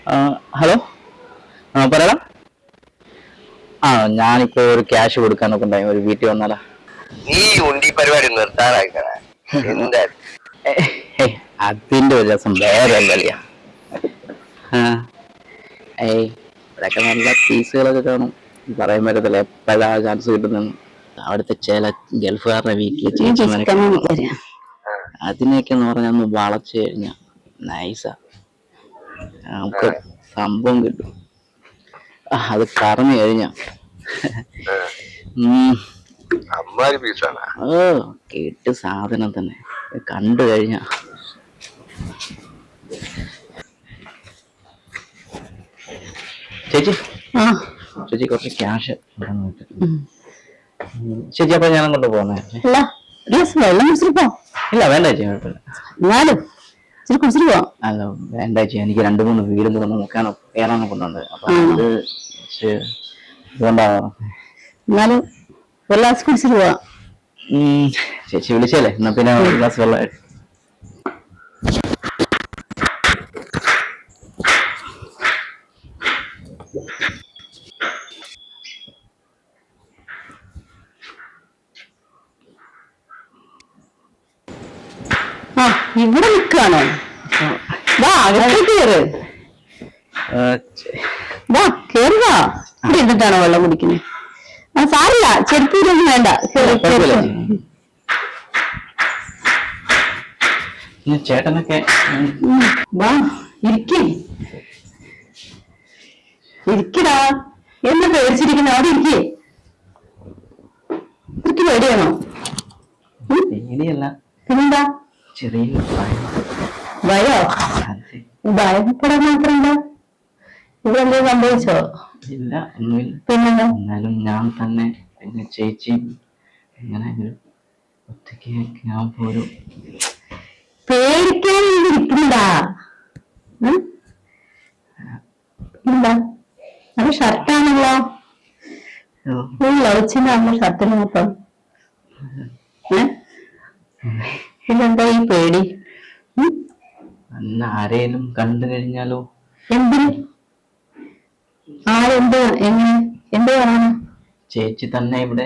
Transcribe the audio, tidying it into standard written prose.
Hello, പറയടാ. ഞാനിപ്പോ ഒരു ക്യാഷ് കൊടുക്കാനൊക്കെ ഉണ്ടായി, ഒരു വീട്ടിൽ വന്നാലാ. നീ ഉണ്ടി പരിപാടി നിർത്താനായിക്കണ എന്താ? അതിന്റെ ഒരു രസം വേറെ കളിയാ. ഇവിടെയൊക്കെ നല്ല പീസുകളൊക്കെ കാണും, പറയാൻ പറ്റത്തില്ല എപ്പോഴാ ചാൻസ് കിട്ടുന്നെന്ന്. അവിടുത്തെ ചില ഗൾഫുകാരുടെ വീട്ടില് ചേച്ചിമാരൊക്കെ അതിനെയൊക്കെ എന്ന് പറഞ്ഞാൽ ഒന്ന് വളച്ചു കഴിഞ്ഞാ നൈസാ, നമുക്ക് സംഭവം കിട്ടും. അത് കറന്നു കഴിഞ്ഞ കേട്ട് സാധനം തന്നെ കണ്ടു കഴിഞ്ഞ. ചേച്ചി ചേച്ചി കുറച്ച് ക്യാഷ് ചേച്ചി, അപ്പൊ ഞാൻ അങ്ങോട്ട് പോന്നേ. ഇല്ല വേണ്ട ചേച്ചി, കുഴപ്പമില്ല. അല്ല വേണ്ട ചേച്ചി, എനിക്ക് 2-3 വീടും കൂടെ നോക്കാനോ കയറാനോ കൊണ്ടുണ്ട്. അപ്പൊ അത് ഇതുകൊണ്ടാ. എന്നാലും ഒരു ഗ്ലാസ് കുടിച്ചിട്ട് പോവാം. ചേച്ചി വിളിച്ചല്ലേ, എന്നാ പിന്നെ ഒരു ഗ്ലാസ് വെള്ളം. ഇവിടെ നിൽക്കാണോ? കേറ്, കേറുക. ഇവിടെ ഇരുന്നിട്ടാണോ വെള്ളം കുടിക്കുന്നത്? സാരില്ല, ചെരുപ്പൂരൊന്നും വേണ്ട. ചേട്ടനൊക്കെ വാ, ഇരിക്കടാ. എന്നെ പേടിച്ചിരിക്കുന്ന അവിടെ ഇരിക്കേ. ഇതൊക്കെ പേടിയാണോ? പേടിയല്ല, പിന്നെന്താ? ചെറിയ ഭയോ? ഭയപ്പെടാൻ മാത്രം ഇവിടെ എന്തോ സംഭവിച്ചോ? ഇല്ല, ഒന്നുമില്ല. പിന്നെന്താ? എന്നാലും ഞാൻ തന്നെ പിന്നെ ചേച്ചിയും ഇങ്ങനെ ഒരു ഒറ്റയ്ക്ക് ഞാൻ പോരും. പേടിക്കാൻ ഇരിക്കണ്ടാ. എന്താ അത് ഷർട്ടാണല്ലോ, ലവിച്ചിന്റെ അമ്മ ഷർട്ടിന് മൊത്തം. ഇതെന്താ ഈ പേടി? ആരേലും കണ്ടു കഴിഞ്ഞാലോ? എന്തിന്? ആരെന്ത്? എങ്ങനെ? എന്ത് പറയാനാ? ചേച്ചി തന്നെ ഇവിടെ